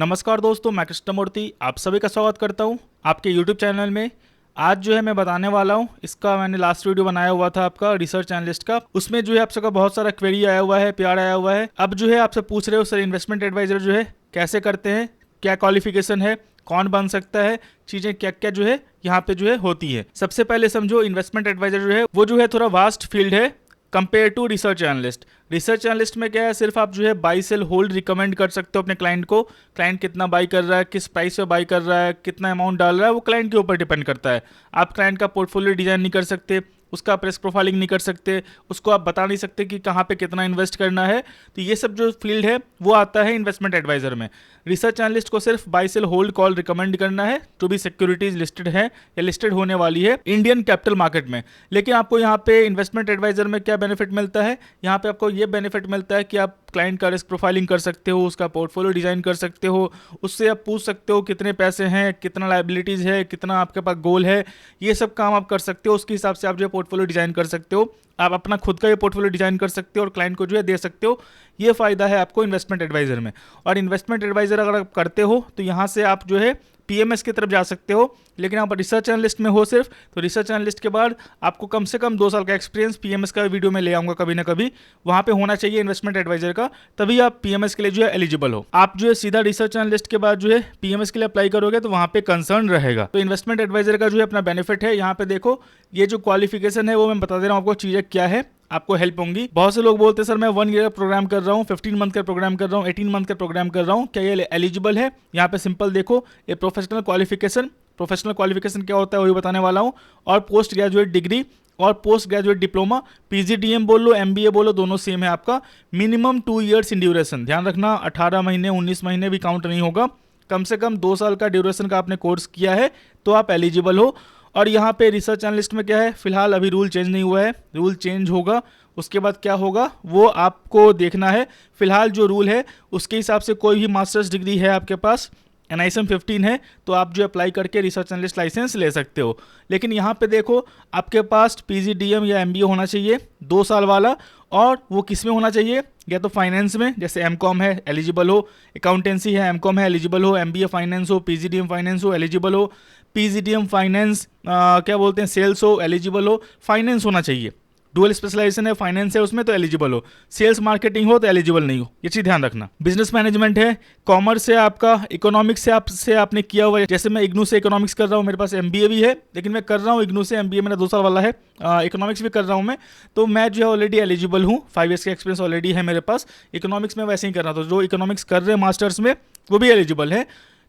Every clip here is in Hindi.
नमस्कार दोस्तों, मैं कृष्णमूर्ति आप सभी का स्वागत करता हूं आपके यूट्यूब चैनल में। आज जो है मैं बताने वाला हूं, इसका मैंने लास्ट वीडियो बनाया हुआ था आपका रिसर्च एनालिस्ट का। उसमें जो है आप सबका बहुत सारा क्वेरी आया हुआ है, प्यार आया हुआ है। अब जो है आपसे पूछ रहे हो सर इन्वेस्टमेंट एडवाइजर जो है कैसे करते हैं, क्या क्वालिफिकेशन है, कौन बन सकता है, चीज़ें क्या क्या जो है यहाँ पे जो है होती है। सबसे पहले समझो इन्वेस्टमेंट एडवाइजर जो है वो जो है थोड़ा वास्ट फील्ड है compare to research analyst. Research analyst में क्या है, सिर्फ आप जो है बाई सेल होल्ड रिकमेंड कर सकते हो अपने क्लाइंट को। क्लाइंट कितना बाई कर रहा है, किस प्राइस पे बाई कर रहा है, कितना अमाउंट डाल रहा है, वो क्लाइंट के ऊपर डिपेंड करता है। आप क्लाइंट का पोर्टफोलियो डिजाइन नहीं कर सकते, उसका रिस्क प्रोफाइलिंग नहीं कर सकते, उसको आप बता नहीं सकते कि कहाँ पे कितना इन्वेस्ट करना है। तो ये सब जो फील्ड है वो आता है इन्वेस्टमेंट एडवाइजर में। रिसर्च एनालिस्ट को सिर्फ buy sell hold call recommend करना है जो भी सिक्योरिटीज लिस्टेड है या लिस्टेड होने वाली है इंडियन कैपिटल मार्केट में। लेकिन आपको यहाँ पे इन्वेस्टमेंट एडवाइजर में क्या बेनिफिट मिलता है, यहाँ पे आपको ये बेनिफिट मिलता है कि आप क्लाइंट का रिस्क प्रोफाइलिंग कर सकते हो, उसका पोर्टफोलियो डिजाइन कर सकते हो, उससे आप पूछ सकते हो कितने पैसे हैं, कितना लायबिलिटीज है, कितना आपके पास गोल है, ये सब काम आप कर सकते हो। उसके हिसाब से आप जो है पोर्टफोलियो डिजाइन कर सकते हो। आप अपना खुद का ये पोर्टफोलियो डिजाइन कर सकते हो और क्लाइंट को जो है दे सकते हो। ये फायदा है आपको इन्वेस्टमेंट एडवाइजर में। और इन्वेस्टमेंट एडवाइजर अगर आप करते हो तो यहाँ से आप जो है पीएमएस की तरफ जा सकते हो। लेकिन आप रिसर्च एनालिस्ट में हो सिर्फ, तो रिसर्च एनालिस्ट के बाद आपको कम से कम 2 साल का एक्सपीरियंस, पीएमएस का वीडियो में ले आऊंगा कभी ना कभी, वहां पे होना चाहिए इन्वेस्टमेंट एडवाइजर का, तभी आप पीएमएस के लिए जो है एलिजिबल हो। आप जो है सीधा रिसर्च एनालिस्ट के बाद जो है पीएमएस के लिए अप्लाई करोगे तो वहां पे कंसर्न रहेगा। तो इन्वेस्टमेंट एडवाइजर का जो है अपना बेनिफिट है। यहाँ पे देखो ये जो क्वालिफिकेशन है वो मैं बता दे रहा हूँ आपको, चीजें क्या है, आपको हेल्प होंगी। बहुत से लोग बोलते हैं सर मैं 1 ईयर का प्रोग्राम कर रहा हूँ, 15 मंथ का प्रोग्राम कर रहा हूँ, 18 मंथ का प्रोग्राम कर रहा हूँ, क्या ये एलिजिबल है। यहाँ पे सिंपल देखो, ये प्रोफेशनल क्वालिफिकेशन क्या होता है वही बताने वाला हूँ। और पोस्ट ग्रेजुएट डिग्री और पोस्ट ग्रेजुएट डिप्लोमा, पीजीडीएम बोल लो, एमबीए बोलो, दोनों सेम है आपका। मिनिमम 2 ईयर्स इन ड्यूरेशन, ध्यान रखना 18 महीने 19 महीने भी काउंट नहीं होगा। कम से कम 2 साल का ड्यूरेशन का आपने कोर्स किया है तो आप एलिजिबल हो। और यहाँ पे रिसर्च एनालिस्ट में क्या है, फिलहाल अभी रूल चेंज नहीं हुआ है, रूल चेंज होगा उसके बाद क्या होगा वो आपको देखना है। फिलहाल जो रूल है उसके हिसाब से कोई भी मास्टर्स डिग्री है आपके पास, NISM 15 है, तो आप जो अप्लाई करके रिसर्च एनालिस्ट लाइसेंस ले सकते हो। लेकिन यहाँ पे देखो आपके पास पीजीडीएम या एमबीए होना चाहिए 2 साल वाला। और वो किस में होना चाहिए, या तो फाइनेंस में, जैसे एमकॉम है एलिजिबल हो, अकाउंटेंसी है एमकॉम है एलिजिबल हो, एमबीए फाइनेंस हो, पीजीडीएम फाइनेंस हो एलिजिबल हो, पीजीडीएम फाइनेंस क्या बोलते हैं सेल्स हो एलिजिबल हो, फाइनेंस होना चाहिए। डुअल स्पेशलाइजेशन है, फाइनेंस है उसमें तो एलिजिबल हो, सेल्स मार्केटिंग हो तो एलिजिबल नहीं हो, ये चीज ध्यान रखना। बिजनेस मैनेजमेंट है, कॉमर्स है आपका, इकोनॉमिक्स से आपने किया हुआ है, जैसे मैं इग्नू से इकोनॉमिक्स कर रहा हूँ, मेरे पास एमबीए भी है, लेकिन मैं कर रहा हूँ इग्नू से एमबीए, मेरा 2 साल वाला है, इकोनॉमिक्स भी कर रहा हूँ मैं, तो मैं जो है ऑलरेडी एलिजिबल हूँ, 5 ईयर्स का एक्सपीरियंस ऑलरेडी है मेरे पास। इकोनॉमिक्स में वैसे ही कर रहा था, जो इकोनॉमिक्स कर रहे हैं मास्टर्स में वो भी एलिजिबल है।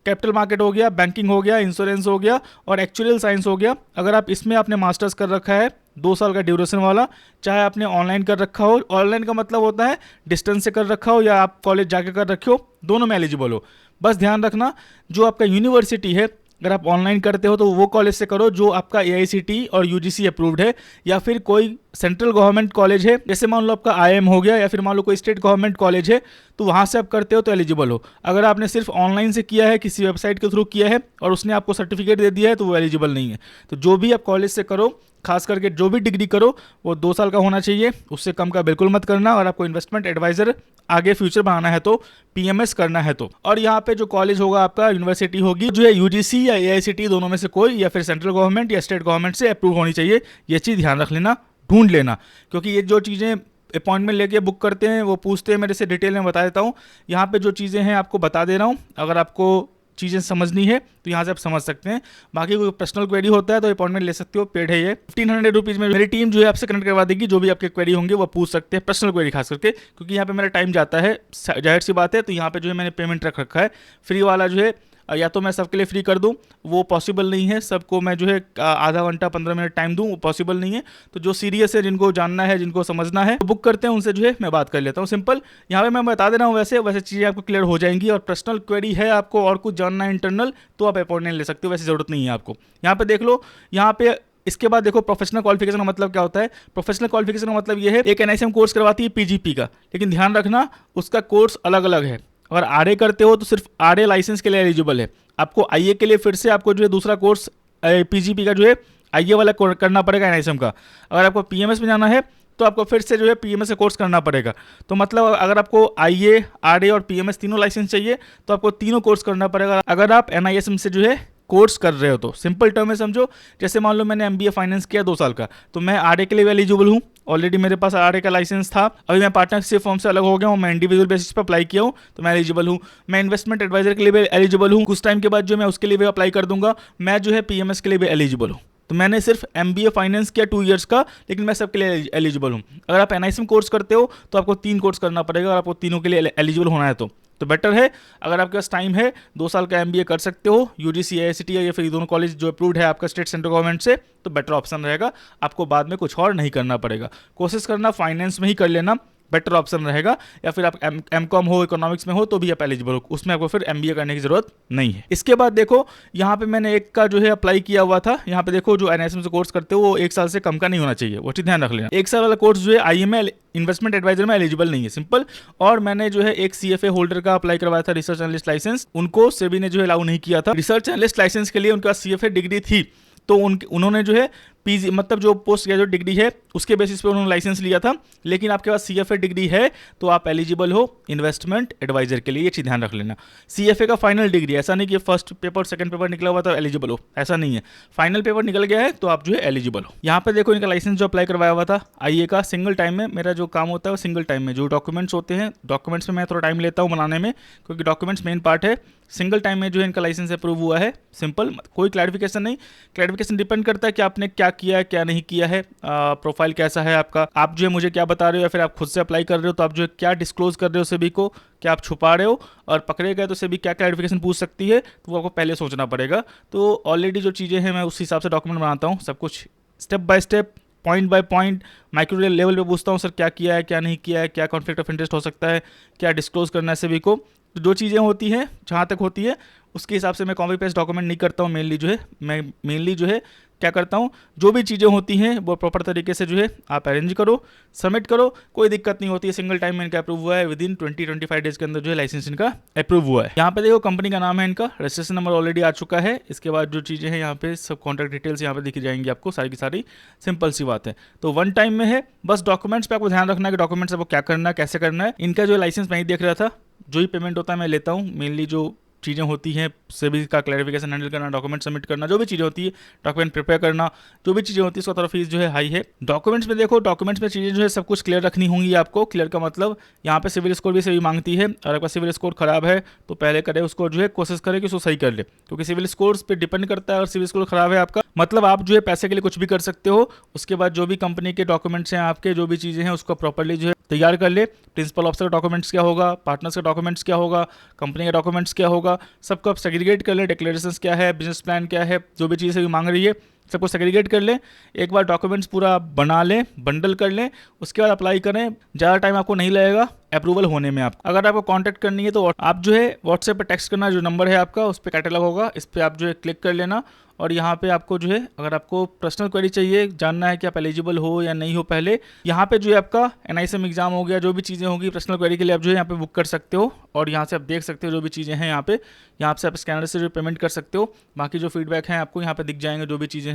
कैपिटल मार्केट हो गया, बैंकिंग हो गया, इंश्योरेंस हो गया और एक्चुअल साइंस हो गया। अगर आप इसमें आपने मास्टर्स कर रखा है 2 साल का ड्यूरेशन वाला, चाहे आपने ऑनलाइन कर रखा हो, ऑनलाइन का मतलब होता है डिस्टेंस से कर रखा हो या आप कॉलेज जाके कर रखे हो, दोनों में एलिजिबल हो। बस ध्यान रखना जो आपका यूनिवर्सिटी है, अगर आप ऑनलाइन करते हो तो वो कॉलेज से करो जो आपका AICTE और UGC अप्रूव्ड है, या फिर कोई सेंट्रल गवर्नमेंट कॉलेज है, जैसे मान लो आपका IIM हो गया, या फिर मान लो कोई स्टेट गवर्नमेंट कॉलेज है, तो वहाँ से आप करते हो तो एलिजिबल हो। अगर आपने सिर्फ ऑनलाइन से किया है, किसी वेबसाइट के थ्रू किया है और उसने आपको सर्टिफिकेट दे दिया है तो वो एलिजिबल नहीं है। तो जो भी आप कॉलेज से करो, खास करके जो भी डिग्री करो, वो 2 साल का होना चाहिए, उससे कम का बिल्कुल मत करना। और आपको इन्वेस्टमेंट एडवाइजर आगे फ्यूचर बनाना है तो, पीएमएस करना है तो। और यहाँ पे जो कॉलेज होगा आपका, यूनिवर्सिटी होगी, जो है UGC या AICTE दोनों में से कोई, या फिर सेंट्रल गवर्नमेंट या स्टेट गवर्नमेंट से अप्रूव होनी चाहिए। ये चीज़ ध्यान रख लेना, ढूंढ लेना, क्योंकि ये जो चीज़ें अपॉइंटमेंट लेके बुक करते हैं वो पूछते हैं मेरे से, डिटेल में बता देता हूँ। यहाँ पे जो चीज़ें हैं आपको बता दे रहा हूँ, अगर आपको चीज़ें समझनी है तो यहाँ से आप समझ सकते हैं। बाकी कोई पर्सनल क्वेरी होता है तो अपॉइंटमेंट ले सकते हो, पेड है ये। 1500 रुपीज़ में मेरी टीम जो है आपसे कनेक्ट करवा देगी, जो भी आपके क्वेरी होंगे वो पूछ सकते हैं, पर्सनल क्वेरी खास करके, क्योंकि यहाँ पे मेरा टाइम जाता है, जाहिर सी बात है। तो यहाँ पे जो है मैंने पेमेंट रख रखा है। फ्री वाला जो है या तो मैं सबके लिए फ्री कर दूं, वो पॉसिबल नहीं है, सबको मैं जो है आधा घंटा 15 मिनट टाइम दूं, वो पॉसिबल नहीं है। तो जो सीरियस है, जिनको जानना है, जिनको समझना है, तो बुक करते हैं, उनसे जो है मैं बात कर लेता हूं। सिंपल यहाँ पे मैं बता दे रहा हूँ, वैसे चीज़ें आपको क्लियर हो जाएंगी। और पर्सनल क्वेरी है आपको और कुछ जानना है इंटरनल, तो आप अपॉइंटमेंट ले सकते हो, वैसे ज़रूरत नहीं है आपको। यहाँ पे देख लो, यहाँ पे इसके बाद देखो प्रोफेशनल क्वालिफिकेशन का मतलब क्या होता है। प्रोफेशनल क्वालिफिकेशन का मतलब ये है, एक NISM कोर्स करवाती है PGP का, लेकिन ध्यान रखना उसका कोर्स अलग अलग है। अगर RA करते हो तो सिर्फ RA लाइसेंस के लिए एलिजिबल है। आपको IA के लिए फिर से आपको जो है दूसरा कोर्स PGP का जो है IA वाला करना पड़ेगा NISM का। अगर आपको PMS में जाना है तो आपको फिर से जो है पीएमएस का कोर्स करना पड़ेगा। तो मतलब अगर आपको आईए, आरए और पीएमएस तीनों लाइसेंस चाहिए तो आपको तीनों कोर्स करना पड़ेगा अगर आप एनआईएसएम से जो है कोर्स कर रहे हो तो। सिंपल टर्म में समझो, जैसे मान लो मैंने एमबीए फाइनेंस किया 2 साल का, तो मैं आरए के लिए एलिजिबल हूँ। ऑलरेडी मेरे पास आरए का लाइसेंस था, अभी मैं पार्टनरशिप फॉर्म से अलग हो गया हूँ, मैं इंडिविजुअल बेसिस पर अप्लाई किया हूँ तो मैं एलिजिबल हूँ। मैं इन्वेस्टमेंट एडवाइजर के लिए भी एलिजिबल हूँ, कुछ टाइम के बाद जो मैं उसके लिए भी अप्लाई कर दूंगा। मैं जो है पीएमएस के लिए भी एलिजिबल हूँ। तो मैंने सिर्फ एमबीए फाइनेंस किया 2 इयर्स का, लेकिन मैं सबके लिए एलिजिबल हूँ। अगर आप एनआईएसएम कोर्स करते हो तो आपको 3 कोर्स करना पड़ेगा और आपको तीनों के लिए एलिजिबल होना है तो बेटर है अगर आपके पास टाइम है 2 साल का एमबीए कर सकते हो यूजीसी, आईआईसीटी या फिर दोनों कॉलेज जो अप्रूव्ड है आपका स्टेट सेंट्रल गवर्नमेंट से, तो बेटर ऑप्शन रहेगा। आपको बाद में कुछ और नहीं करना पड़ेगा। कोशिश करना फाइनेंस में ही कर लेना, बेटर ऑप्शन रहेगा। या फिर आप एमकॉम हो, इकोनॉमिक्स में हो तो भी आप एलिजिबल हो, उसमें आपको फिर एमबीए करने की जरूरत नहीं है। इसके बाद देखो यहाँ पे मैंने एक का जो है अप्लाई किया हुआ था। यहाँ पे देखो जो एनआईएसएम से कोर्स करते हो वो 1 साल से कम का नहीं होना चाहिए, वो चीज ध्यान रख लेना। 1 साल वाला कोर्स जो है आईएमए इन्वेस्टमेंट एडवाइजर में एलिजिबल नहीं है, सिंपल। और मैंने जो है एक सीएफए होल्डर का अप्लाई करवाया था, रिसर्च एनालिस्ट लाइसेंस, उनको सेबी ने जो है अलाउ नहीं किया था। रिसर्च एनालिस्ट लाइसेंस के लिए उनके पास सीएफए डिग्री थी, तो उन्होंने जो है पीजी मतलब जो पोस्ट ग्रेजुएट डिग्री है उसके बेसिस पे उन्होंने लाइसेंस लिया था। लेकिन आपके पास सीएफए डिग्री है तो आप एलिजिबल हो इन्वेस्टमेंट एडवाइजर के लिए, ये चीज़ ध्यान रख लेना। सीएफए का फाइनल डिग्री, ऐसा नहीं कि फर्स्ट पेपर सेकंड पेपर निकला हुआ तो एलिजिबल हो, ऐसा नहीं है। फाइनल पेपर निकल गया है तो आप जो है एलिजिबल हो। यहाँ पे देखो इनका लाइसेंस जो अप्लाई करवाया हुआ था आईए का, सिंगल टाइम में मेरा जो काम होता है वो सिंगल टाइम में, जो डॉक्यूमेंट्स होते हैं डॉक्यूमेंट्स में मैं थोड़ा टाइम लेता हूँ बनाने में, क्योंकि डॉक्यूमेंट्स मेन पार्ट है। सिंगल टाइम में जो है इनका लाइसेंस अप्रूव हुआ है, सिंपल, कोई क्लैरिफिकेशन नहीं। क्लैरिफिकेशन डिपेंड करता है कि आपने क्या किया है क्या नहीं किया है, प्रोफाइल कैसा है आपका, आप जो है मुझे क्या बता रहे हो या फिर आप खुद से अप्लाई कर रहे हो, तो आप जो है क्या डिस्क्लोज कर रहे हो सभी को, क्या आप छुपा रहे हो, और पकड़े गए तो सभी क्या क्लैरिफिकेशन पूछ सकती है, तो वो आपको पहले सोचना पड़ेगा। तो ऑलरेडी जो चीज़ें हैं मैं उस हिसाब से डॉक्यूमेंट बनाता हूँ, सब कुछ step by step, point by point, micro level पे पूछता हूँ सर क्या किया है क्या नहीं किया है, क्या कॉन्फ्लिक्ट ऑफ इंटरेस्ट हो सकता है, क्या डिस्क्लोज करना है सभी को। तो जो चीज़ें होती हैं जहाँ तक होती है उसके हिसाब से मैं कॉपी पेस्ट डॉक्यूमेंट नहीं करता हूँ। मेनली जो है क्या करता हूँ, जो भी चीज़ें होती हैं वो प्रॉपर तरीके से जो है आप अरेंज करो, सबमिट करो, कोई दिक्कत नहीं होती है। सिंगल टाइम में इनका अप्रूव हुआ है, विदिन 20-25 डेज के अंदर जो है लाइसेंस इनका अप्रूव हुआ है। यहाँ पे देखो कंपनी का नाम है, इनका रजिस्ट्रेशन नंबर ऑलरेडी आ चुका है। इसके बाद जो चीज़ें हैं यहाँ पे सब कॉन्टैक्ट डिटेल्स यहाँ पे दिख जाएंगी आपको, सारी की सारी, सिंपल सी बात है। तो 1 टाइम में है, बस डॉक्यूमेंट्स पे आपको ध्यान रखना है कि डॉक्यूमेंट्स आपको क्या करना है, कैसे करना है। इनका जो लाइसेंस मैं ही देख रहा था, जो ही पेमेंट होता है मैं लेता हूँ। मेनली जो चीज़ें होती हैं सेबी का क्लैरिफिकेशन हैंडल करना, डॉक्यूमेंट सबमिट करना, जो भी चीज़ें होती है, डॉक्यूमेंट प्रिपेयर करना, जो भी चीज़ें होती है उसका थोड़ा फीस जो है हाई है। डॉक्यूमेंट्स में देखो, डॉक्यूमेंट्स में चीज़ें जो है सब कुछ क्लियर रखनी होंगी आपको। क्लियर का मतलब यहाँ पे सिविल स्कोर भी सेबी मांगती है, और आपका सिविल स्कोर खराब है तो पहले करे उसको जो है कोशिश करे कि उसको सही कर ले, क्योंकि सिविल स्कोर पे डिपेंड करता है। अगर सिविल स्कोर खराब है आपका, मतलब आप जो है पैसे के लिए कुछ भी कर सकते हो। उसके बाद जो भी कंपनी के डॉक्यूमेंट्स हैं आपके, जो भी चीज़ें हैं उसको प्रॉपर्ली जो है तैयार कर ले। प्रिंसिपल ऑफिसर का डॉक्यूमेंट्स क्या होगा, पार्टनर्स का डॉक्यूमेंट्स क्या होगा, कंपनी का डॉक्यूमेंट्स क्या होगा, सबको आप सेग्रीगेट कर ले। डिक्लेरेशंस क्या है, बिजनेस प्लान क्या है, जो भी चीज़ें मांग रही है सबको सेग्रीगेट कर लें। एक बार डॉक्यूमेंट्स पूरा बना लें, बंडल कर लें, उसके बाद अप्लाई करें। ज़्यादा टाइम आपको नहीं लगेगा अप्रूवल होने में। आपको अगर आपको कांटेक्ट करनी है तो आप जो है व्हाट्सएप पे टेक्स्ट करना, जो नंबर है आपका उस पर कैटलॉग होगा, इस पर आप जो है क्लिक कर लेना। और यहाँ पे आपको जो है अगर आपको पर्सनल क्वेरी चाहिए, जानना है कि आप एलिजिबल हो या नहीं हो, पहले यहाँ पे जो है आपका एनआईएसएम एग्जाम हो गया, जो भी चीज़ें होगी पर्सनल क्वेरी के लिए आप जो है यहाँ पे बुक कर सकते हो। और यहाँ से आप देख सकते हो जो भी चीज़ें हैं यहाँ से आप स्कैनर से जो पेमेंट कर सकते हो। बाकी जो फीडबैक है आपको यहाँ पे दिख जाएंगे, जो भी चीज़ें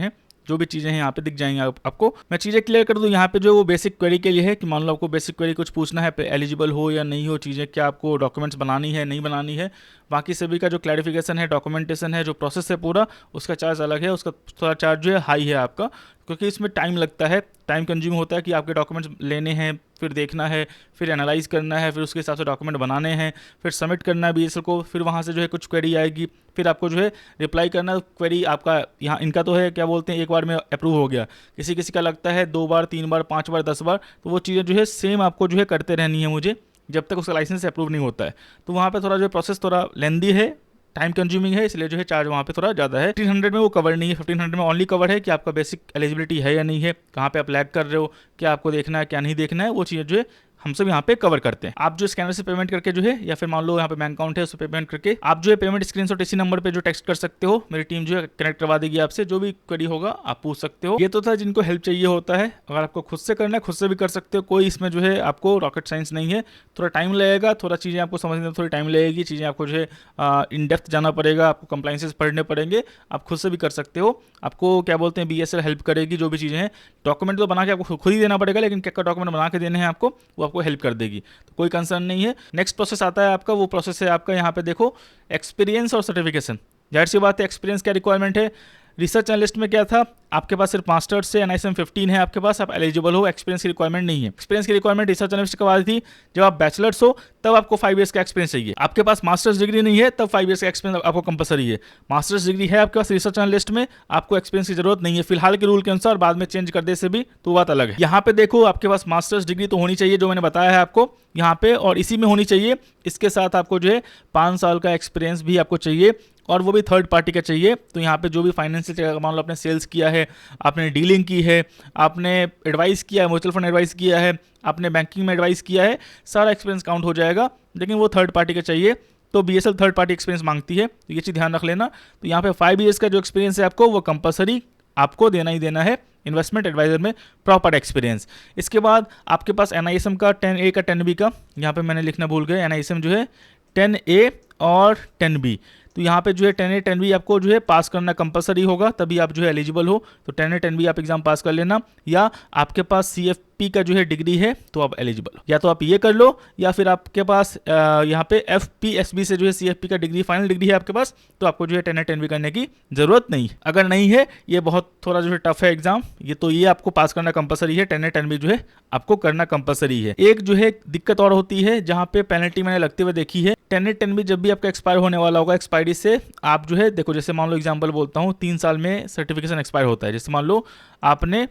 हैं यहाँ पे दिख जाएंगे आपको। मैं चीज़ें क्लियर कर दूं, यहाँ पे जो वो बेसिक क्वेरी के लिए है कि मान लो आपको बेसिक क्वेरी कुछ पूछना है, एलिजिबल हो या नहीं हो, चीज़ें क्या आपको डॉक्यूमेंट्स बनानी है नहीं बनानी है। बाकी सभी का जो क्लैरिफिकेशन है, डॉक्यूमेंटेशन है, जो प्रोसेस है पूरा, उसका चार्ज अलग है, उसका थोड़ा चार्ज जो है हाई है आपका, क्योंकि इसमें टाइम लगता है, टाइम कंज्यूम होता है कि आपके डॉक्यूमेंट्स लेने हैं, फिर देखना है, फिर एनालाइज करना है, फिर उसके हिसाब से डॉक्यूमेंट बनाने हैं, फिर सबमिट करना है बीएसएल को, फिर वहाँ से जो है कुछ क्वेरी आएगी, फिर आपको जो है रिप्लाई करना। क्वेरी आपका यहाँ इनका तो है क्या बोलते हैं, एक बार में अप्रूव हो गया, किसी किसी का लगता है 2 बार 3 बार 5 बार 10 बार, तो वो चीज़ें जो है सेम आपको जो है करते रहनी है मुझे, जब तक उसका लाइसेंस अप्रूव नहीं होता है। तो वहाँ पे थोड़ा जो प्रोसेस थोड़ा लेंदी है, टाइम कंज्यूमिंग है, इसलिए जो है चार्ज वहाँ पे थोड़ा ज़्यादा है। 1500 में वो कवर नहीं है, 1500 में ओनली कवर है कि आपका बेसिक एलिजिबिलिटी है या नहीं है, कहाँ पे आप लैग कर रहे हो, क्या आपको देखना है क्या नहीं देखना है, वो चीज़ें जो है हम सब यहाँ पे कवर करते हैं। आप जो स्कैनर से पेमेंट करके जो है, या फिर मान लो यहाँ पे बैंक अकाउंट है उस पर पेमेंट करके आप जो है पेमेंट स्क्रीनशॉट इसी नंबर पे जो टेक्स्ट कर सकते हो। मेरी टीम जो है कनेक्ट करवा देगी आपसे, जो भी क्वेरी होगा आप पूछ सकते हो। ये तो था जिनको हेल्प चाहिए होता है। अगर आपको खुद से करना है खुद से भी कर सकते हो, कोई इसमें जो है आपको रॉकेट साइंस नहीं है। थोड़ा टाइम लगेगा, थोड़ा चीज़ें आपको समझने में थोड़ी टाइम लगेगी, चीज़ें आपको जो है इन डेप्थ जाना पड़ेगा, आपको कंप्लाइंसेस पढ़ने पड़ेंगे। आप खुद से भी कर सकते हो। आपको क्या बोलते हैं BSL हेल्प करेगी, जो भी चीज़ें हैं। डॉक्यूमेंट तो बना के आपको खुद ही देना पड़ेगा, लेकिन क्या डॉक्यूमेंट बना के देने हैं आपको, वो आपको हेल्प कर देगी, तो कोई कंसर्न नहीं है। नेक्स्ट प्रोसेस आता है आपका, वो प्रोसेस है आपका यहाँ पे देखो एक्सपीरियंस और सर्टिफिकेशन। जाहिर सी बात है एक्सपीरियंस क्या रिक्वायरमेंट है। रिसर्च एनालिस्ट में क्या था, आपके पास सिर्फ मास्टर्स से NISM 15 है आपके पास, आप एलिजिबल हो, एक्सपीरियंस की रिक्वायरमेंट नहीं है। एक्सपीरियंस की रिक्वायरमेंट रिसर्च एनालिस्ट के बाद थी जब आप बैचलर्स हो, तब आपको 5 ईयर्स का एक्सपीरियंस चाहिए। आपके पास मास्टर्स डिग्री नहीं है तब 5 ईयर्स का एक्सपीरियंस आपको कंपलसरी है। मास्टर्स डिग्री है आपके पास रिसर्च एनालिस्ट में, आपको एक्सपीरियंस की जरूरत नहीं है फिलहाल के रूल के अनुसार, बाद में चेंज कर दे से भी तो बात अलग है। यहाँ पे देखो आपके पास मास्टर्स डिग्री तो होनी चाहिए, जो मैंने बताया है आपको यहाँ पे, और इसी में होनी चाहिए। इसके साथ आपको जो है 5 साल का एक्सपीरियंस भी आपको चाहिए, और वो भी थर्ड पार्टी का चाहिए। तो यहाँ पे जो भी फाइनेंशियल, मान लो आपने सेल्स किया है, आपने डीलिंग की है, आपने एडवाइस किया है, म्यूचुअल फंड एडवाइस किया है, आपने बैंकिंग में एडवाइस किया है, सारा एक्सपीरियंस काउंट हो जाएगा, लेकिन वो थर्ड पार्टी का चाहिए। तो BSL थर्ड पार्टी एक्सपीरियंस मांगती है, तो ये चीज़ ध्यान रख लेना। तो यहाँ पे 5 ईयर्स का जो एक्सपीरियंस है आपको, वो कंपलसरी आपको देना ही देना है इन्वेस्टमेंट एडवाइजर में, प्रॉपर एक्सपीरियंस। इसके बाद आपके पास NISM का 10A का 10B का, यहाँ पे मैंने लिखना भूल गया, NISM जो है 10A और 10B। तो यहाँ पे जो है 10A 10B आपको जो है पास करना कंपलसरी होगा, तभी आप जो है एलिजिबल हो। तो 10A 10B आप एग्जाम पास कर लेना, या आपके पास CFP का जो है डिग्री है तो आप एलिजिबल हो। या तो आप ये कर लो, या फिर आपके पास यहाँ पे FPSB से जो है CFP का डिग्री, फाइनल डिग्री है आपके पास, तो आपको जो है 10A 10B करने की जरूरत नहीं। अगर नहीं है, ये बहुत थोड़ा जो है टफ है एग्जाम, ये तो ये आपको पास करना कंपलसरी है। 10A 10B जो है आपको करना कंपलसरी है। एक जो है दिक्कत और होती है, जहाँ पे पेनल्टी मैंने लगते हुए देखी है। 10A 10B जब भी आपका एक्सपायर होने वाला होगा, एक्सपायरी से आप जो है देखो, जैसे मान लो एग्जांपल बोलता हूँ, 3 साल में सर्टिफिकेशन एक्सपायर होता है। जैसे मान लो आपने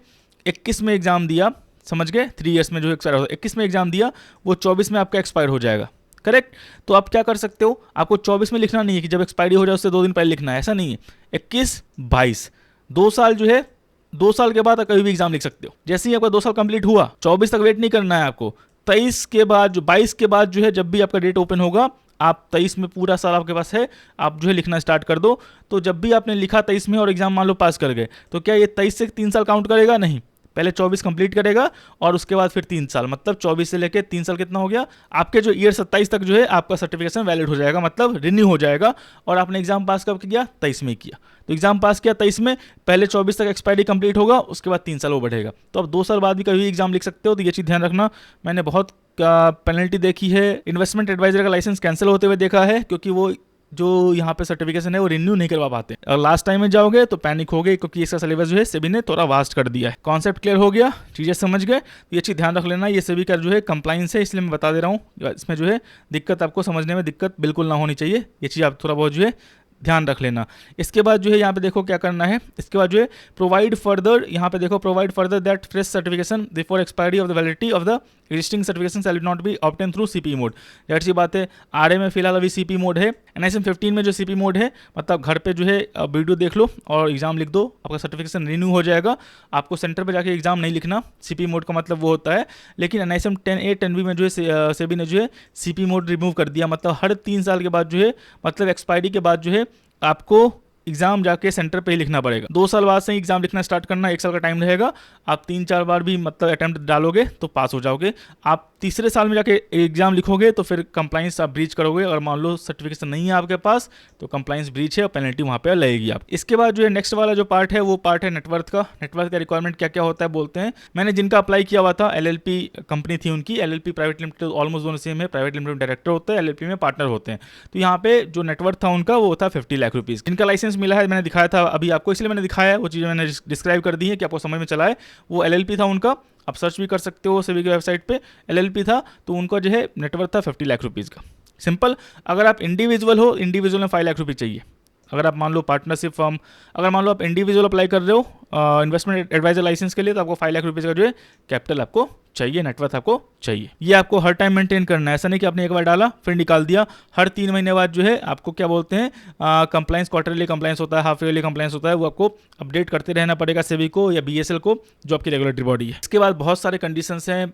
21 में एग्जाम दिया, समझ गए, 3 इयर्स में जो एक्सपायर होता है, 21 में एग्जाम दिया, वो 24 में आपका एक्सपायर हो जाएगा, करेक्ट। तो आप क्या कर सकते हो, आपको 24 में लिखना नहीं है कि जब एक्सपायरी हो जाए उससे 2 दिन पहले लिखना है, ऐसा नहीं है। 21, 22 2 साल जो है, 2 साल के बाद कभी भी एग्जाम लिख सकते हो। जैसे ही आपका 2 साल कंप्लीट हुआ, 24 तक वेट नहीं करना है आपको। 23 के बाद जो 22 के बाद जो है, जब भी आपका डेट ओपन होगा, आप 23 में पूरा साल आपके पास है, आप जो है लिखना स्टार्ट कर दो। तो जब भी आपने लिखा 23 में और एग्जाम मान लो पास कर गए, तो क्या ये 23 से 3 साल काउंट करेगा? नहीं, पहले 24 कंप्लीट करेगा और उसके बाद फिर 3 साल, मतलब 24 से लेके 3 साल कितना हो गया आपके, जो ईयर 27 तक जो है आपका सर्टिफिकेशन वैलिड हो जाएगा, मतलब रिन्यू हो जाएगा। और आपने एग्जाम पास कब किया? 23 में किया। तो एग्जाम पास किया 23 में, पहले 24 तक एक्सपायरी कंप्लीट होगा, उसके बाद 3 साल वो बढ़ेगा। तो अब 2 साल बाद भी कभी एग्जाम लिख सकते हो। तो ये चीज़ ध्यान रखना। मैंने बहुत पेनल्टी देखी है, इन्वेस्टमेंट एडवाइजर का लाइसेंस कैंसिल होते हुए देखा है, क्योंकि वो जो यहाँ पे सर्टिफिकेशन है वो रिन्यू नहीं करवा पाते। और लास्ट टाइम में जाओगे तो पैनिक हो गए, क्योंकि इसका सिलेबस जो है सेबी ने थोड़ा वास्ट कर दिया है। कॉन्सेप्ट क्लियर हो गया, चीज़ें समझ गए, तो ये चीज़ ध्यान रख लेना। ये सेबी का जो है कंप्लाइंस है, इसलिए मैं बता दे रहा हूँ। इसमें जो है दिक्कत, आपको समझने में दिक्कत बिल्कुल ना होनी चाहिए। ये चीज़ आप थोड़ा बहुत जो है ध्यान रख लेना। इसके बाद जो है यहाँ पे देखो क्या करना है। इसके बाद जो है प्रोवाइड फर्दर, यहाँ पे देखो provide further that fresh certification before expiry of the validity of the existing certification shall not be obtain through CP mode. जाहिर सी बात है, RA में फिलहाल अभी CP मोड है। NISM 15 में जो CP मोड है, मतलब घर पे जो है वीडियो देख लो और एग्जाम लिख दो, आपका सर्टिफिकेशन रिन्यू हो जाएगा। आपको सेंटर पे जाके एग्जाम नहीं लिखना। CP मोड का मतलब वो होता है। लेकिन NISM 10A 10B में जो है सेबी ने जो है CP मोड रिमूव कर दिया, मतलब हर 3 साल के बाद जो है, मतलब एक्सपायरी के बाद जो है आपको एग्जाम जाके सेंटर पे ही लिखना पड़ेगा। 2 साल बाद से ही एग्जाम लिखना स्टार्ट करना, 1 साल का टाइम रहेगा। आप 3-4 बार भी मतलब अटेम्प्ट डालोगे तो पास हो जाओगे। आप तीसरे साल में जाके एग्जाम लिखोगे तो फिर कंप्लाइंस आप ब्रीच करोगे, और मान लो सर्टिफिकेशन नहीं है आपके पास तो कंप्लाइंस ब्रीच है और पेनल्टी वहाँ पे लगेगी आप। इसके बाद जो है नेक्स्ट वाला जो पार्ट है, वो पार्ट है नेटवर्थ का। नेटवर्थ का रिक्वायरमेंट क्या क्या होता है बोलते हैं। मैंने जिनका अप्लाई किया हुआ था, LLP कंपनी थी उनकी, LLP प्राइवेट लिमिटेड, ऑलमोस्ट दोनों सेम है। प्राइवेट लिमिटेड डायरेक्टर होता है, LLP में पार्टनर होते हैं। तो यहाँ पे जो नेटवर्थ था उनका, वो था 50 लाख रुपीज़। जिनका लाइसेंस मिला है मैंने दिखाया था अभी आपको, इसलिए मैंने दिखाया है, वो चीज़ें मैंने डिस्क्राइब कर दी है कि आपको समझ में चला है। वो LLP था उनका, आप सर्च भी कर सकते हो सेबी की वेबसाइट पे। LLP था, तो उनका जो है नेटवर्थ था 50 लाख रुपीज़ का। सिंपल। अगर आप इंडिविजुअल हो, इंडिविजुअल में 5 लाख रुपये चाहिए। अगर आप मान लो पार्टनरशिप फर्म, अगर मान लो आप इंडिविजुअल अप्लाई कर रहे हो इन्वेस्टमेंट एडवाइजर लाइसेंस के लिए, तो आपको 5 लाख रुपीज़ का जो है कैपिटल आपको चाहिए, नेटवर्थ आपको चाहिए। ये आपको हर टाइम मेंटेन करना है, ऐसा नहीं कि आपने एक बार डाला फिर निकाल दिया। हर 3 महीने बाद जो है आपको क्या बोलते हैं कंप्लाइंस, क्वार्टरली कंप्लाइंस होता है, हाफ ईयरली कंप्लाइंस होता है, वो आपको अपडेट करते रहना पड़ेगा सेबी को या बीएसएल को, जो आपकी रेगुलेटरी बॉडी है। इसके बाद बहुत सारे कंडीशंस हैं,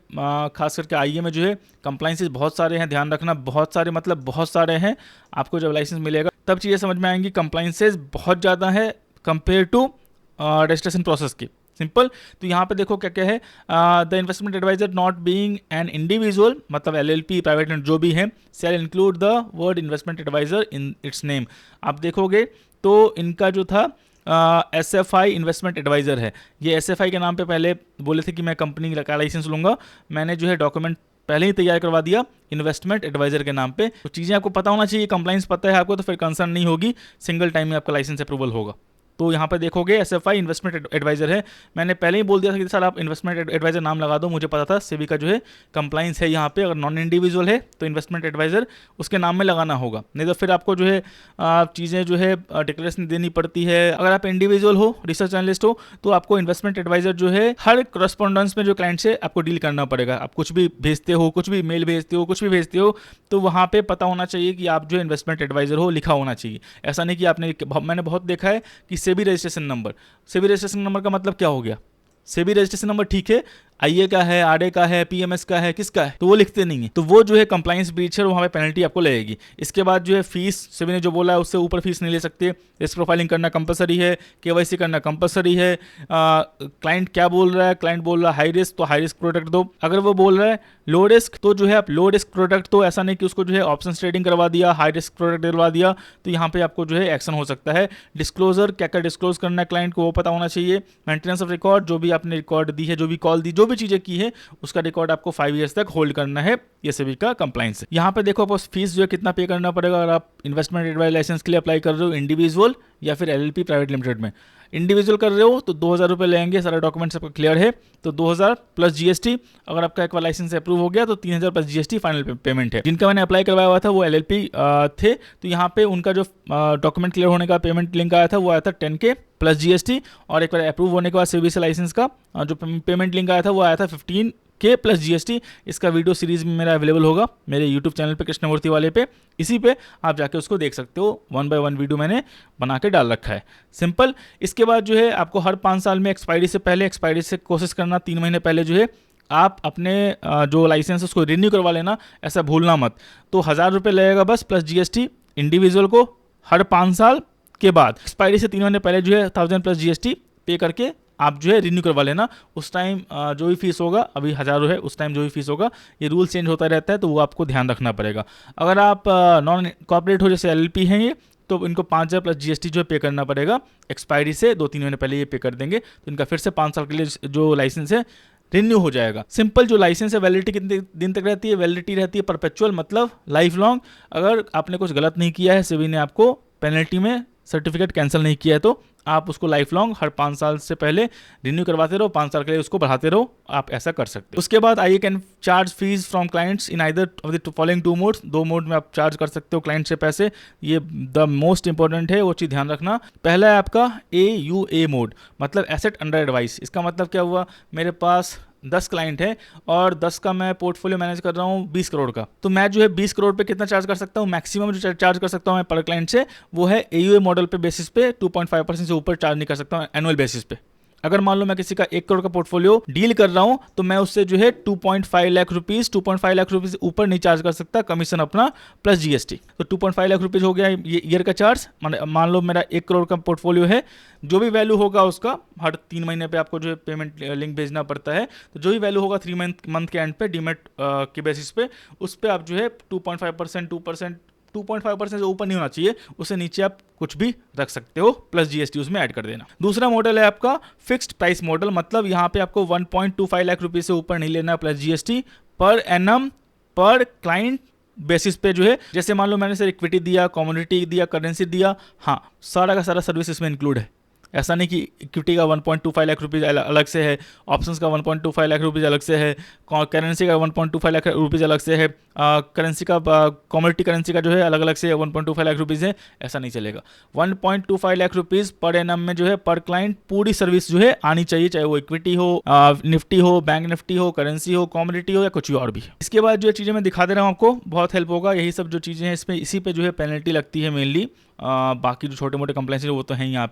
खास करके आईए में जो है कंप्लाइंसेस बहुत सारे हैं, ध्यान रखना, बहुत सारे मतलब बहुत सारे हैं। आपको जब लाइसेंस मिलेगा तब चीज़ें समझ में आएंगी। कंप्लाइंसेस बहुत ज़्यादा है कंपेयर टू रजिस्ट्रेशन प्रोसेस की। सिंपल, तो यहाँ पे देखो क्या क्या है, the investment adviser not being an individual, मतलब एलएलपी, प्राइवेट लिमिटेड जो भी है, shall include the word investment adviser in its name. आप देखोगे तो इनका जो था SFI इन्वेस्टमेंट एडवाइजर है। ये SFI के नाम पे पहले बोले थे कि मैं कंपनी का लाइसेंस लूँगा, मैंने जो है डॉक्यूमेंट पहले ही तैयार करवा दिया इन्वेस्टमेंट एडवाइजर के नाम पे। तो चीज़ें आपको पता होना चाहिए, कंप्लाइंस पता है आपको, तो फिर कंसर्न नहीं होगी, सिंगल टाइम में आपका लाइसेंस अप्रूवल होगा। तो यहाँ पे देखोगे SFI इन्वेस्टमेंट एडवाइजर है। मैंने पहले ही बोल दिया था कि सर आप इन्वेस्टमेंट एडवाइजर नाम लगा दो, मुझे पता था सेबी का जो है कंप्लाइंस है यहाँ पे। अगर नॉन इंडिविजुअल है तो इन्वेस्टमेंट एडवाइजर उसके नाम में लगाना होगा, नहीं तो फिर आपको जो है चीज़ें जो है डिक्लेरेशन देनी पड़ती है। अगर आप इंडिविजुअल हो, रिसर्च एनालिस्ट हो, तो आपको इन्वेस्टमेंट एडवाइजर जो है हर करस्पॉन्डेंस में जो क्लाइंट से आपको डील करना पड़ेगा। आप कुछ भी भेजते हो, कुछ भी मेल भेजते हो, कुछ भी भेजते हो, तो वहाँ पे पता होना चाहिए कि आप जो इन्वेस्टमेंट एडवाइजर हो, लिखा होना चाहिए। ऐसा नहीं कि आपने, मैंने बहुत देखा है कि SEBI registration number, SEBI registration number का मतलब क्या हो गया? सेबी रजिस्ट्रेशन नंबर ठीक है, आईए का है, आरए का है, पीएमएस का है, किसका है, तो वो लिखते नहीं है, तो वो जो है कंप्लाइंस ब्रीच है, वहाँ पे पेनल्टी आपको लगेगी। इसके बाद जो है फीस, सेबी ने जो बोला है उससे ऊपर फीस नहीं ले सकते। रिस्क प्रोफाइलिंग करना कंपलसरी है, केवाईसी करना कंपलसरी है। क्लाइंट क्या बोल रहा है, क्लाइंट बोल रहा है हाई रिस्क, तो हाई रिस्क प्रोडक्ट दो। अगर वो बोल रहा है लो रिस्क, तो जो है आप लो रिस्क प्रोडक्ट, तो ऐसा नहीं कि उसको जो है ऑप्शन ट्रेडिंग करवा दिया, हाई रिस्क प्रोडक्ट दिलवा दिया, तो यहाँ पे आपको जो है एक्शन हो सकता है। डिस्क्लोजर, क्या क्या डिस्क्लोज करना है क्लाइंट को, वो पता होना चाहिए। मेंटेनेंस ऑफ रिकॉर्ड, जो भी आपने रिकॉर्ड दी है, जो भी कॉल दी, जो भी चीज़ें की है, उसका रिकॉर्ड आपको 5 ईयर्स तक होल्ड करना है। ये सभी का कंप्लाइंस है। यहाँ पे देखो आपको फीस जो है कितना पे करना पड़ेगा अगर आप इन्वेस्टमेंट एडवाइस लाइसेंस के लिए अप्लाई कर रहे हो इंडिविजुअल या फिर एलएलपी प्राइवेट लिमिटेड में। इंडिविजुअल कर रहे हो तो 2000 रुपये लेंगे, सारा डॉक्यूमेंट्स आपका क्लियर है तो 2000 प्लस जीएसटी। अगर आपका एक बार लाइसेंस अप्रूव हो गया तो 3000 प्लस जीएसटी फाइनल पेमेंट है। जिनका मैंने अप्लाई करवाया हुआ था वो एलएलपी थे, तो यहाँ पे उनका जो डॉक्यूमेंट क्लियर होने का पेमेंट लिंक आया था वो आया था 10K प्लस जीएसटी, और एक बार अप्रूव होने के बाद सेबी से लाइसेंस का जो पेमेंट लिंक आया था वो आया था 15K प्लस जीएसटी। इसका वीडियो सीरीज में मेरा अवेलेबल होगा मेरे यूट्यूब चैनल पे, कृष्णमूर्ति वाले पे, इसी पे आप जाके उसको देख सकते हो। 1 बाय 1 वीडियो मैंने बना के डाल रखा है। सिंपल। इसके बाद जो है आपको हर 5 साल में एक्सपायरी से पहले, एक्सपायरी से कोशिश करना 3 महीने पहले जो है आप अपने जो लाइसेंस उसको रिन्यू करवा लेना, ऐसा भूलना मत। तो 1000 रुपये लगेगा बस प्लस जीएसटी इंडिविजुअल को हर 5 साल के बाद। एक्सपायरी से 3 महीने पहले जो है 1000 प्लस जीएसटी पे करके आप जो है रिन्यू करवा लेना। उस टाइम जो भी फीस होगा, अभी 1000 है, उस टाइम जो भी फीस होगा, ये रूल चेंज होता रहता है तो वो आपको ध्यान रखना पड़ेगा। अगर आप नॉन कॉर्पोरेट हो, जैसे एलएलपी हैं ये, तो इनको 5000 प्लस जीएसटी जो है पे करना पड़ेगा। एक्सपायरी से 2-3 महीने पहले ये पे कर देंगे तो इनका फिर से 5 साल के लिए जो लाइसेंस है रिन्यू हो जाएगा। सिंपल। जो लाइसेंस है वैलिडिटी कितने दिन तक रहती है? वैलिडिटी रहती है परपेचुअल, मतलब लाइफ लॉन्ग। अगर आपने कुछ गलत नहीं किया है, सेबी ने आपको पेनल्टी में सर्टिफिकेट कैंसिल नहीं किया है, तो आप उसको लाइफ लॉन्ग हर 5 साल से पहले रिन्यू करवाते रहो, 5 साल के लिए उसको बढ़ाते रहो, आप ऐसा कर सकते हो। उसके बाद I can charge fees from clients in either of the following 2 modes. 2 mode में आप चार्ज कर सकते हो क्लाइंट से पैसे। ये द मोस्ट इंपॉर्टेंट है, वो चीज़ ध्यान रखना। पहला है आपका AUA मोड, मतलब एसेट अंडर एडवाइस। इसका मतलब क्या हुआ, मेरे पास 10 क्लाइंट है और 10 का मैं पोर्टफोलियो मैनेज कर रहा हूँ 20 करोड़ का, तो मैं जो है 20 करोड़ पे कितना चार्ज कर सकता हूँ? मैक्सिमम जो चार्ज कर सकता हूँ मैं पर क्लाइंट से वो है AUA मॉडल पे बेसिस पे 2.5% से ऊपर चार्ज नहीं कर सकता हूँ एनुअल बेसिस पे। अगर मान लो मैं किसी का 1 करोड़ का पोर्टफोलियो डील कर रहा हूं तो मैं उससे जो है 2.5 लाख रुपीज से ऊपर नहीं चार्ज कर सकता कमीशन अपना प्लस जीएसटी। तो 2.5 लाख रुपीज हो गया ये ईयर का चार्ज। मान लो मेरा 1 करोड़ का पोर्टफोलियो है, जो भी वैल्यू होगा उसका हर 3 महीने पे आपको जो है पेमेंट लिंक भेजना पड़ता है, तो जो भी वैल्यू होगा 3 मंथ के एंड पे डीमेट के बेसिस पे, उस पर आप जो है 2.5% से ऊपर नहीं होना चाहिए, उससे नीचे आप कुछ भी रख सकते हो, प्लस जीएसटी उसमें ऐड कर देना। दूसरा मॉडल है आपका फिक्स्ड प्राइस मॉडल, मतलब यहाँ पे आपको 1.25 लाख रुपये से ऊपर नहीं लेना प्लस जीएसटी पर एनम पर क्लाइंट बेसिस पे जो है। जैसे मान लो मैंने सर इक्विटी दिया, कमोडिटी दिया, करेंसी दिया, हाँ सारा का सारा सर्विस इसमें इंक्लूड है। ऐसा नहीं कि इक्विटी का 1.25 लाख रुपीज़ अलग से है, ऑप्शंस का 1.25 लाख रुपीज़ अलग से है, करेंसी का 1.25 लाख रुपीज़ अलग से है, करेंसी का, कमोडिटी करेंसी का जो है अलग अलग से 1.25 लाख रुपीज़ है, ऐसा नहीं चलेगा। 1.25 लाख रुपीज़ पर एनम में जो है पर क्लाइंट पूरी सर्विस जो है आनी चाहिए, चाहे वो इक्विटी हो, निफ्टी हो, बैंक निफ्टी हो, करेंसी हो, कमोडिटी हो या कुछ और भी। इसके बाद जो चीज़ें मैं दिखा दे रहा हूँ आपको, बहुत हेल्प होगा। यही सब जो चीज़ें हैं इसमें, इसी पे जो है पेनल्टी लगती है मेनली। बाकी जो छोटे मोटे कंप्लेंट्स है वो तो हैं यहाँ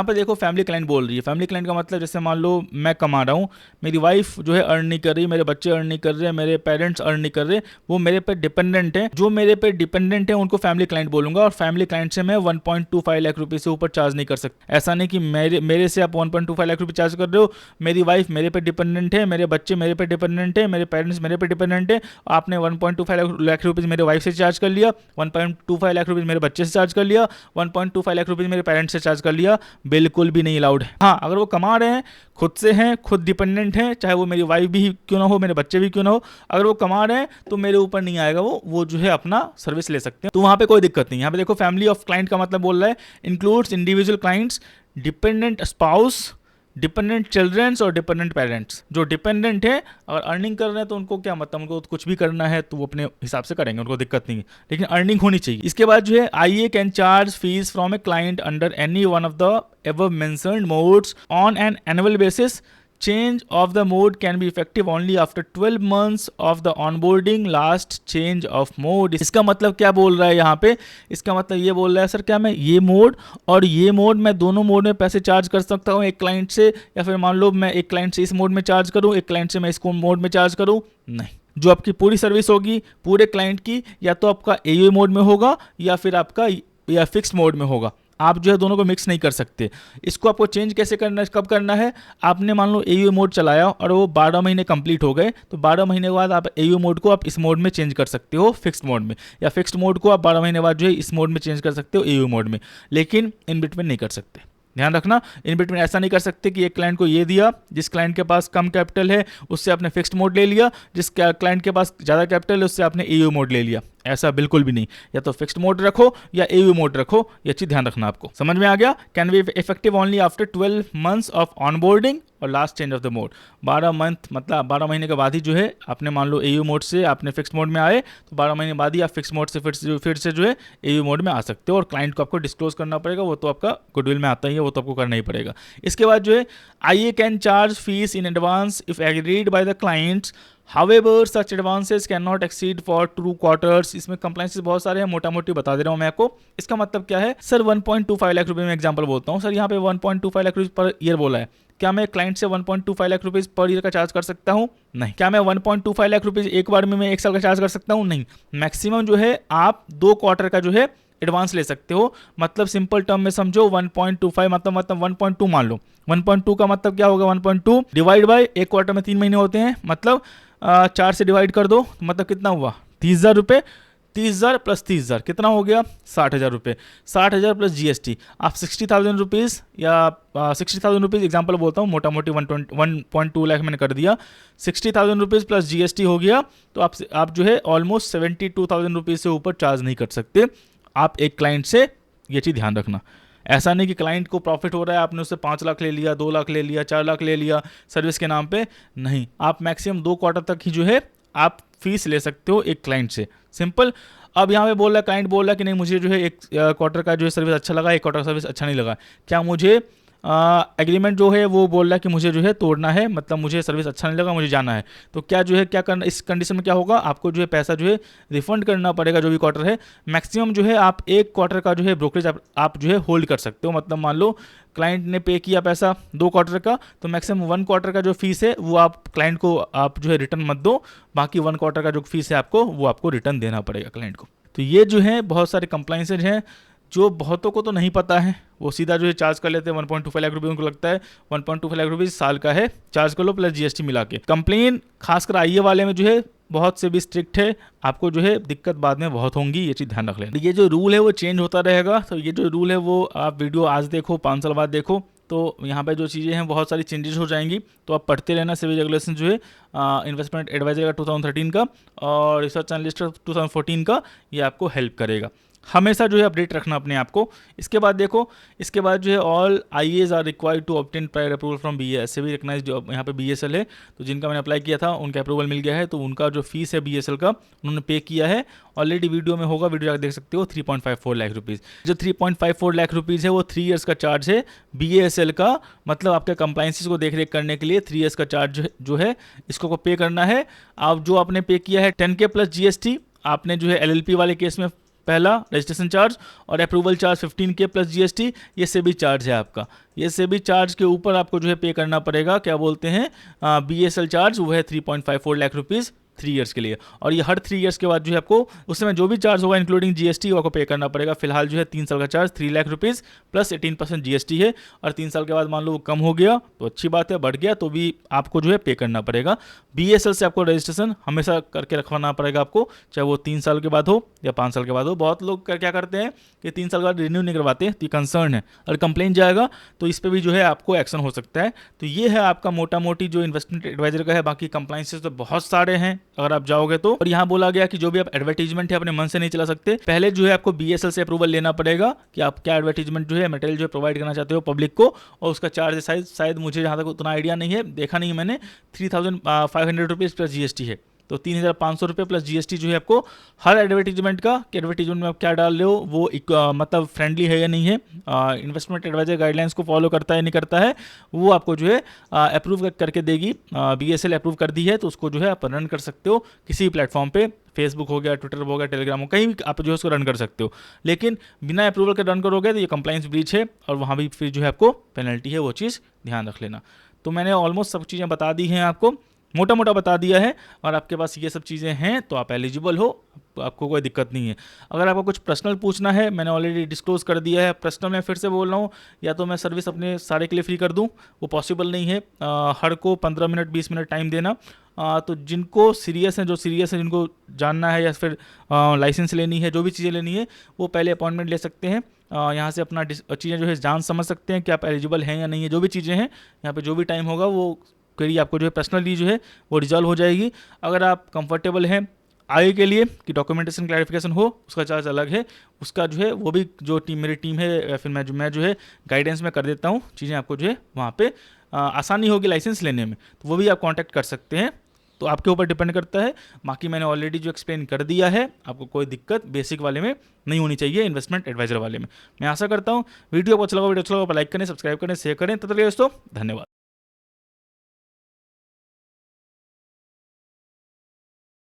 पे देखो फैमिली क्लाइंट बोल रही है। फैमिली क्लाइंट का मतलब जैसे मान लो मैं कमा रहा हूँ, मेरी वाइफ जो है अर्न नहीं कर रही, मेरे बच्चे अर्न नहीं कर रहे, मेरे पेरेंट्स अर्न नहीं कर रहे, वो मेरे पे डिपेंडेंट है। जो मेरे पे डिपेंडेंट है उनको फैमिली क्लाइंट बोलूंगा, और फैमिली क्लाइंट से मैं 1.25 लाख रुपये से ऊपर चार्ज नहीं कर सकता। ऐसा नहीं कि मेरे से आप 1.25 लाख रुपये चार्ज कर रहे हो, मेरी वाइफ मेरे पे डिपेंडेंट है, मेरे बच्चे मेरे पे डिपेंडेंट है, मेरे पेरेंट्स मेरे पे डिपेंडेंट है, आपने 1.25 लाख रुपीज़ मेरे वाइफ से चार्ज कर लिया, 1.25 लाख रुपीज़ मेरे बच्चे से चार्ज कर लिया, 1.25 लाख रुपीज़ मेरे पेरेंट्स से चार्ज कर लिया, बिल्कुल भी नहीं अलाउड है। हाँ, अगर वो कमा रहे हैं, खुद से हैं, खुद डिपेंडेंट हैं, चाहे वो मेरी वाइफ भी क्यों ना हो, मेरे बच्चे भी क्यों ना हो, अगर वो कमा रहे हैं तो मेरे ऊपर नहीं आएगा, वो जो है अपना सर्विस ले सकते हैं, तो वहाँ पे कोई दिक्कत नहीं। यहाँ पे देखो फैमिली ऑफ क्लाइंट का मतलब बोल रहा है includes individual clients, dependent spouse, dependent childrens और डिपेंडेंट पेरेंट्स। जो डिपेंडेंट है अगर अर्निंग कर रहे हैं तो उनको क्या मतलब, उनको कुछ भी करना है तो वो अपने हिसाब से करेंगे, उनको दिक्कत नहीं है, लेकिन अर्निंग होनी चाहिए। इसके बाद जो है आईए can charge fees from a client under any one of the above mentioned modes on an annual basis. Change of the mode can be effective only after 12 months of the onboarding last change of mode। इसका मतलब क्या बोल रहा है यहाँ पे, इसका मतलब ये बोल रहा है सर क्या मैं ये मोड और ये मोड, मैं दोनों मोड में पैसे चार्ज कर सकता हूँ एक क्लाइंट से, या फिर मान लो मैं एक क्लाइंट से इस मोड में चार्ज करूँ, एक क्लाइंट से मैं इसको मोड में चार्ज करूँ? नहीं, जो आपकी पूरी सर्विस होगी पूरे क्लाइंट की, या तो आपका एयू मोड में होगा या फिर आपका या फिक्स मोड में होगा। आप जो है दोनों को मिक्स नहीं कर सकते। इसको आपको चेंज कैसे करना है, कब करना है, आपने मान लो एयू मोड चलाया और वो 12 महीने कंप्लीट हो गए, तो 12 महीने के बाद आप एयू मोड को आप इस मोड में चेंज कर सकते हो फिक्स्ड मोड में, या फिक्स्ड मोड को आप 12 महीने बाद जो है इस मोड में चेंज कर सकते हो एयू मोड में, लेकिन इन बिटवीन नहीं कर सकते। ध्यान रखना, इन बिटवीन ऐसा नहीं कर सकते कि एक क्लाइंट को ये दिया, जिस क्लाइंट के पास कम कैपिटल है उससे आपने फिक्स्ड मोड ले लिया, जिस क्लाइंट के पास ज़्यादा कैपिटल है उससे आपने एयू मोड ले लिया, ऐसा बिल्कुल भी नहीं। या तो फिक्स्ड मोड रखो या एयू मोड रखो, ये चीज़ ध्यान रखना आपको। समझ में आ गया? Can be effective only after 12 months of onboarding और last change of the mode. 12 month मतलब 12 महीने के बाद ही जो है आपने मान लो एयू मोड से आपने फिक्स मोड में आए, तो 12 महीने बाद ही आप फिक्स मोड से फिर से जो है एयू मोड में आ सकते हो, और क्लाइंट को आपको डिस्क्लोज करना पड़ेगा, वो तो आपका गुडविल में आता ही है, वो तो आपको करना ही पड़ेगा। इसके बाद जो है आईए can charge fees in advance if agreed by the clients, However, such advances cannot exceed for 2 quarters। इसमें कंप्लाइंसेस बहुत सारे हैं, मोटा मोटी बता दे रहा हूँ मैं आपको। इसका मतलब क्या है सर, 1.25 लाख रुपए में एग्जांपल बोलता हूँ सर, यहाँ पे 1.25 लाख रुपए पर ईयर बोला है, क्या मैं क्लाइंट से 1.25 लाख रुपीज़ पर ईयर का चार्ज कर सकता हूँ? नहीं। क्या मैं 1.25 लाख रुपीज़ एक बार में मैं एक साल का चार्ज कर सकता हूँ? नहीं। मैक्सिमम जो है आप 2 क्वार्टर का जो है एडवांस ले सकते हो। मतलब सिंपल टर्म में समझो 1.25 मतलब 1.2 मान लो। 1.2 का मतलब क्या होगा, 1.2 डिवाइड बाय एक क्वार्टर में 3 महीने होते हैं, मतलब 4 से डिवाइड कर दो, मतलब कितना हुआ 30,000 रुपये। 30,000 प्लस 30,000 कितना हो गया 60,000 रुपये। 60,000 प्लस जीएसटी, आप 60,000 रुपीज़ या 60,000 रुपीज़ एग्जाम्पल बोलता हूँ, मोटा मोटी 1.2 लाख मैंने कर दिया। 60,000 रुपीज़ प्लस जीएसटी हो गया, तो आप जो है ऑलमोस्ट 72,000 रुपीज़ से ऊपर चार्ज नहीं कर सकते आप एक क्लाइंट से। ये चीज़ ध्यान रखना। ऐसा नहीं कि क्लाइंट को प्रॉफिट हो रहा है, आपने उससे 5 लाख ले लिया, 2 लाख ले लिया, 4 लाख ले लिया सर्विस के नाम पे, नहीं। आप मैक्सिमम 2 क्वार्टर तक ही जो है आप फीस ले सकते हो एक क्लाइंट से, सिंपल। अब यहाँ पे बोल रहा है, क्लाइंट बोल रहा है कि नहीं मुझे जो है एक क्वार्टर का जो है सर्विस अच्छा लगा, एक क्वार्टर का सर्विस अच्छा नहीं लगा, क्या मुझे एग्रीमेंट जो है वो बोल रहा है कि मुझे जो है तोड़ना है, मतलब मुझे सर्विस अच्छा नहीं लगा, मुझे जाना है, तो क्या जो है क्या करना, इस कंडीशन में क्या होगा, आपको जो है पैसा जो है रिफंड करना पड़ेगा, जो भी क्वार्टर है। मैक्सिमम जो है आप एक क्वार्टर का जो है ब्रोकरेज आप जो है होल्ड कर सकते हो। मतलब मान लो क्लाइंट ने पे किया पैसा 2 क्वार्टर का, तो मैक्सिमम 1 क्वार्टर का जो फीस है वो आप क्लाइंट को आप जो है रिटर्न मत दो, बाकी 1 क्वार्टर का जो फीस है आपको वो आपको रिटर्न देना पड़ेगा क्लाइंट को। तो ये जो है बहुत सारे कंप्लाइंसेज हैं जो बहुतों को तो नहीं पता है, वो सीधा जो है चार्ज कर लेते हैं 1.25 लाख रुपये। उनको लगता है 1.25 लाख रुपये साल का है, चार्ज कर लो प्लस जीएसटी मिला के। कंप्लेन खासकर आईए वाले में जो है बहुत से भी स्ट्रिक्ट है, आपको जो है दिक्कत बाद में बहुत होंगी, ये चीज़ ध्यान रख लेना। ये जो रूल है वो चेंज होता रहेगा, तो ये जो रूल है वो आप वीडियो आज देखो 5 साल बाद देखो, तो यहाँ पे जो चीज़ें हैं बहुत सारी चेंजेस हो जाएंगी, तो आप पढ़ते रहना। सेबी रेगुलेशन जो है इन्वेस्टमेंट एडवाइजर का 2013 का और रिसर्च एनालिस्ट 2014 का, ये आपको हेल्प करेगा। हमेशा जो है अपडेट रखना अपने आप को। इसके बाद देखो, इसके बाद जो है all IAs are required to obtain prior approval from BA से भी रिकग्नाइज। जो यहाँ पे BSL है तो जिनका मैंने अप्लाई किया था उनका अप्रूवल मिल गया है, तो उनका जो फीस है BSL का उन्होंने पे किया है। ऑलरेडी वीडियो में होगा, वीडियो जाकर देख सकते हो। 3.54 लाख रुपीज़, जो 3.54 लाख रुपीज़ है वो 3 ईयर्स का चार्ज है BASL का। मतलब आपके कंप्लाइंसेस को देख रेख करने के लिए 3 ईयर्स का चार्ज जो है इसको पे करना है। आप जो आपने पे किया है 10K प्लस GST, आपने जो है LLP वाले केस में पहला रजिस्ट्रेशन चार्ज और approval charge 15K plus GST, ये सेबी चार्ज है आपका। ये सेबी चार्ज के ऊपर आपको जो है पे करना पड़ेगा, क्या बोलते हैं, BSL चार्ज, वो है 3.54 लाख रुपीज़ 3 ईयर्स के लिए। और ये हर 3 ईयर्स के बाद जो है आपको उस समय जो भी चार्ज होगा इंक्लूडिंग GST वो आपको पे करना पड़ेगा। फिलहाल जो है 3 साल का charge 3 lakh rupees plus 18% GST है। और 3 साल के बाद मान लो वो कम हो गया तो अच्छी बात है, बढ़ गया तो भी आपको जो है पे करना पड़ेगा। BSL से आपको रजिस्ट्रेशन हमेशा करके रखवाना पड़ेगा आपको, चाहे वो 3 साल के बाद हो या 5 साल के बाद हो। बहुत लोग क्या करते हैं कि 3 साल के बाद रिन्यू नहीं करवाते, तो ये कंसर्न है। और कंप्लेंट जाएगा तो इस पर भी जो है आपको एक्शन हो सकता है। तो ये है आपका मोटा मोटी जो इन्वेस्टमेंट एडवाइजर का है। बाकी कंप्लाइंसेस तो बहुत सारे हैं अगर आप जाओगे तो। और यहाँ बोला गया कि जो भी आप एडवर्टीजमेंट है अपने मन से नहीं चला सकते, पहले जो है आपको BSL से अप्रूवल लेना पड़ेगा कि आप क्या एडवर्टीजमेंट जो है मटेरियल जो है प्रोवाइड करना चाहते हो पब्लिक को। और उसका चार्ज शायद मुझे जहाँ तक उतना आइडिया नहीं है, देखा नहीं है मैंने, 3,500 रुपीज़ प्लस GST है। तो 3,500 रुपये प्लस GST जो है आपको हर एडवर्टीजमेंट का, कि एडवर्टीजमेंट में आप क्या डाल रहे हो वो मतलब फ्रेंडली है या नहीं है, इन्वेस्टमेंट एडवाइजर गाइडलाइंस को फॉलो करता है नहीं करता है, वो आपको जो है अप्रूव करके देगी। BSL अप्रूव कर दी है तो उसको जो है आप रन कर सकते हो किसी भी प्लेटफॉर्म पे, फेसबुक हो गया, ट्विटर हो गया, टेलीग्राम हो, कहीं भी आप जो है उसको रन कर सकते हो। लेकिन बिना अप्रूवल के रन करोगे तो ये कंप्लाइंस ब्रीच है और वहाँ भी फिर जो है आपको पेनल्टी है, वो चीज़ ध्यान रख लेना। तो मैंने ऑलमोस्ट सब चीज़ें बता दी हैं आपको, मोटा मोटा बता दिया है। और आपके पास ये सब चीज़ें हैं तो आप एलिजिबल हो, आपको कोई दिक्कत नहीं है। अगर आपको कुछ पर्सनल पूछना है, मैंने ऑलरेडी डिस्क्लोज कर दिया है। पर्सनल मैं फिर से बोल रहा हूँ, या तो मैं सर्विस अपने सारे के लिए फ्री कर दूँ, वो पॉसिबल नहीं है। हर को 15 मिनट 20 मिनट टाइम देना। तो जिनको सीरियस है, जो सीरियस है, जिनको जानना है या फिर लाइसेंस लेनी है, जो भी चीज़ें लेनी है, वो पहले अपॉइंटमेंट ले सकते हैं। यहाँ से अपना चीज़ें जो है जान समझ सकते हैं कि आप एलिजिबल हैं या नहीं है। जो भी चीज़ें हैं यहाँ पे, जो भी टाइम होगा वो क्वेरी आपको जो है पर्सनली जो है वो रिजॉल्व हो जाएगी। अगर आप कंफर्टेबल हैं आगे के लिए कि डॉक्यूमेंटेशन क्लैरिफिकेशन हो, उसका चार्ज अलग है। उसका जो है वो भी जो मेरी टीम है या फिर मैं जो है गाइडेंस में कर देता हूँ चीज़ें, आपको जो है वहाँ पे आसानी होगी लाइसेंस लेने में, तो वो भी आप कांटेक्ट कर सकते हैं। तो आपके ऊपर डिपेंड करता है। बाकी मैंने ऑलरेडी जो एक्सप्लेन कर दिया है, आपको कोई दिक्कत बेसिक वाले में नहीं होनी चाहिए, इन्वेस्टमेंट एडवाइजर वाले में। मैं आशा करता हूँ वीडियो को अच्छा लगा, वीडियो अच्छा लगा लाइक करें, सब्सक्राइब करें, शेयर करें। तब तक के लिए दोस्तों धन्यवाद।